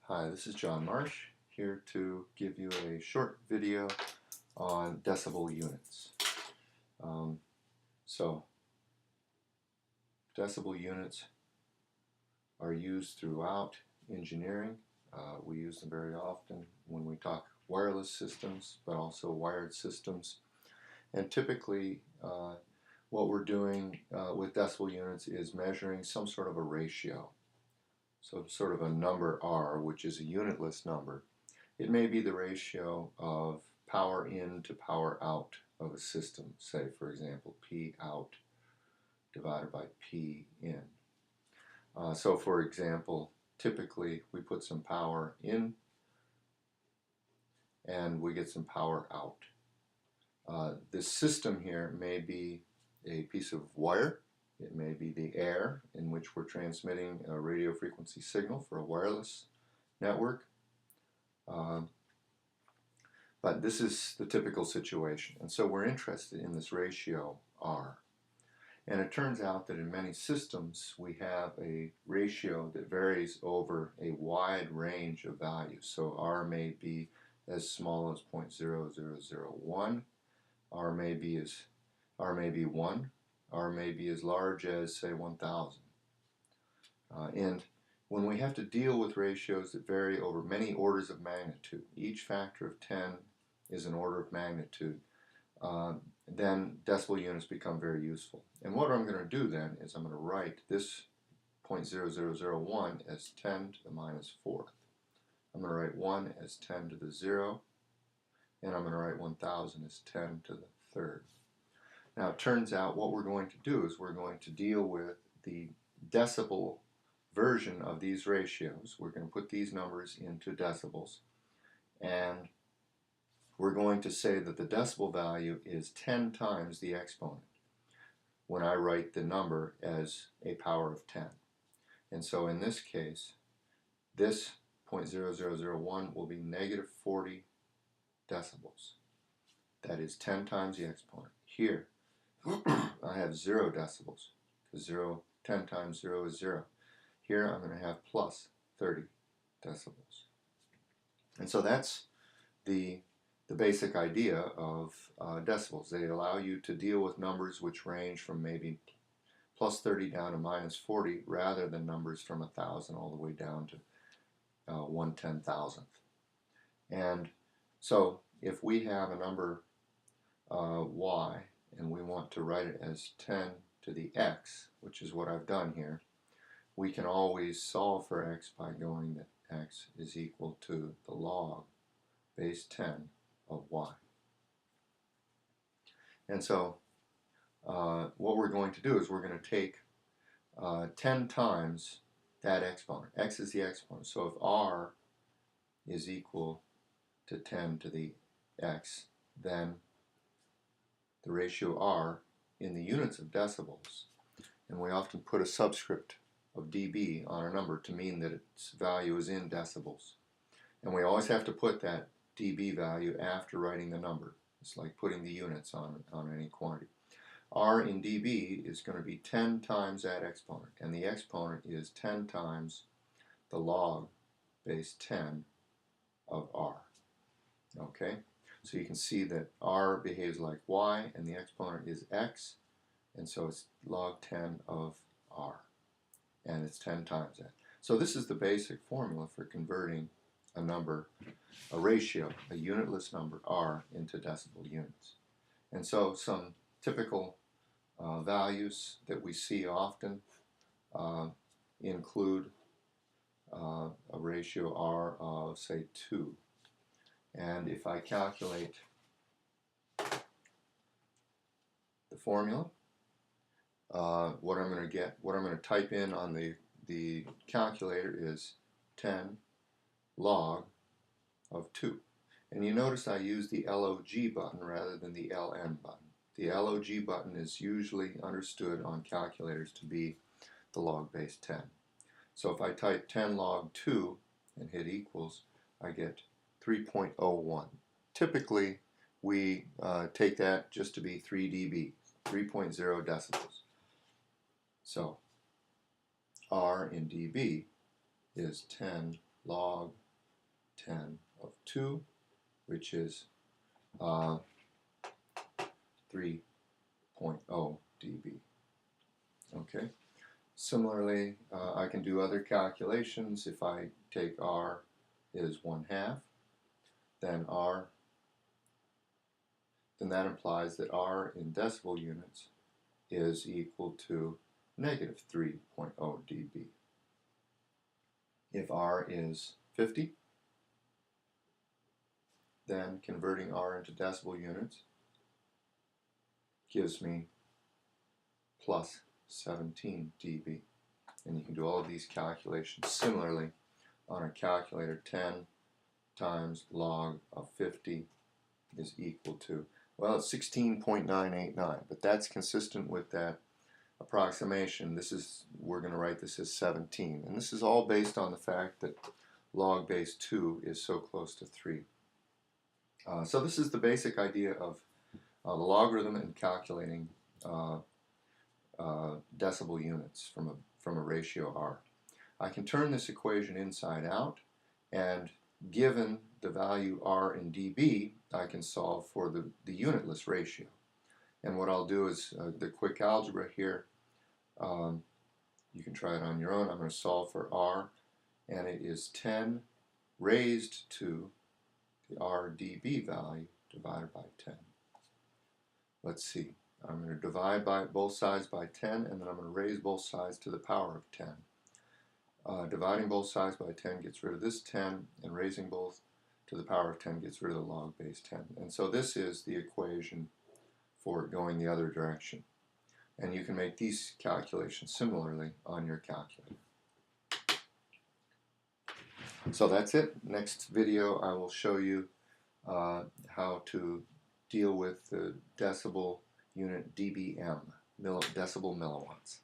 Hi, this is John Marsh, here to give you a short video on decibel units. So, decibel units are used throughout engineering. We use them very often when we talk wireless systems, but also wired systems. And typically, what we're doing with decibel units is measuring some sort of a ratio. So sort of a number R, which is a unitless number. It may be the ratio of power in to power out of a system. Say, for example, P out divided by P in. So for example, typically we put some power in and we get some power out. This system here may be a piece of wire. It may be the air in which we're transmitting a radio frequency signal for a wireless network. But this is the typical situation. And so we're interested in this ratio R. And it turns out that in many systems we have a ratio that varies over a wide range of values. So R may be as small as 0.0001, R may be 1, R may be as large as, say, 1,000. And when we have to deal with ratios that vary over many orders of magnitude, each factor of 10 is an order of magnitude, then decibel units become very useful. And what I'm going to do then is I'm going to write this 0.0001 as 10 to the minus 4th. I'm going to write 1 as 10 to the 0, and I'm going to write 1,000 as 10 to the 3rd. Now it turns out what we're going to do is we're going to deal with the decibel version of these ratios. We're going to put these numbers into decibels, and we're going to say that the decibel value is 10 times the exponent when I write the number as a power of 10. And so in this case, this 0.0001 will be negative 40 decibels. That is 10 times the exponent. Here, I have 0 decibels, because 10 times 0 is 0. Here I'm going to have plus 30 decibels. And so that's the basic idea of decibels. They allow you to deal with numbers which range from maybe plus 30 down to minus 40 rather than numbers from 1,000 all the way down to 1/10,000th. And so if we have a number y and we want to write it as 10 to the x, which is what I've done here, we can always solve for x by going that x is equal to the log base 10 of y. And so what we're going to do is we're going to take 10 times that exponent. X is the exponent. So if r is equal to 10 to the x, then the ratio r in the units of decibels, and we often put a subscript of dB on a number to mean that its value is in decibels. And we always have to put that dB value after writing the number. It's like putting the units on any quantity. R in dB is going to be 10 times that exponent, and the exponent is 10 times the log base 10 of R. Okay? So you can see that R behaves like y, and the exponent is x, and so it's log 10 of R, and it's 10 times that. So this is the basic formula for converting a number, a ratio, a unitless number R into decibel units. And so some typical values that we see often include a ratio R of, say, 2. And if I calculate the formula, what I'm going to type in on the calculator is 10 log of 2. And you notice I use the LOG button rather than the LN button. The LOG button is usually understood on calculators to be the log base 10. So if I type 10 log 2 and hit equals, I get 3.01. Typically, we take that just to be 3 dB, 3.0 decibels. So R in dB is 10 log 10 of 2, which is 3.0 dB. Okay. Similarly, I can do other calculations. If I take R is 1/2, then that implies that R in decibel units is equal to negative 3.0 dB. If R is 50, then converting R into decibel units gives me plus 17 dB. And you can do all of these calculations similarly on a calculator. 10 times log of 50 is equal to, well, it's 16.989, but that's consistent with that approximation. We're going to write this as 17, and this is all based on the fact that log base 2 is so close to 3. So this is the basic idea of the logarithm and calculating decibel units from a ratio R. I can turn this equation inside out, and given the value R in dB, I can solve for the unitless ratio. And what I'll do is the quick algebra here. You can try it on your own. I'm going to solve for R, and it is 10 raised to the R dB value divided by 10. Let's see. I'm going to divide by both sides by 10, and then I'm going to raise both sides to the power of 10. Dividing both sides by 10 gets rid of this 10, and raising both to the power of 10 gets rid of the log base 10. And so this is the equation for going the other direction. And you can make these calculations similarly on your calculator. So that's it. Next video I will show you how to deal with the decibel unit dBm, decibel milliwatts.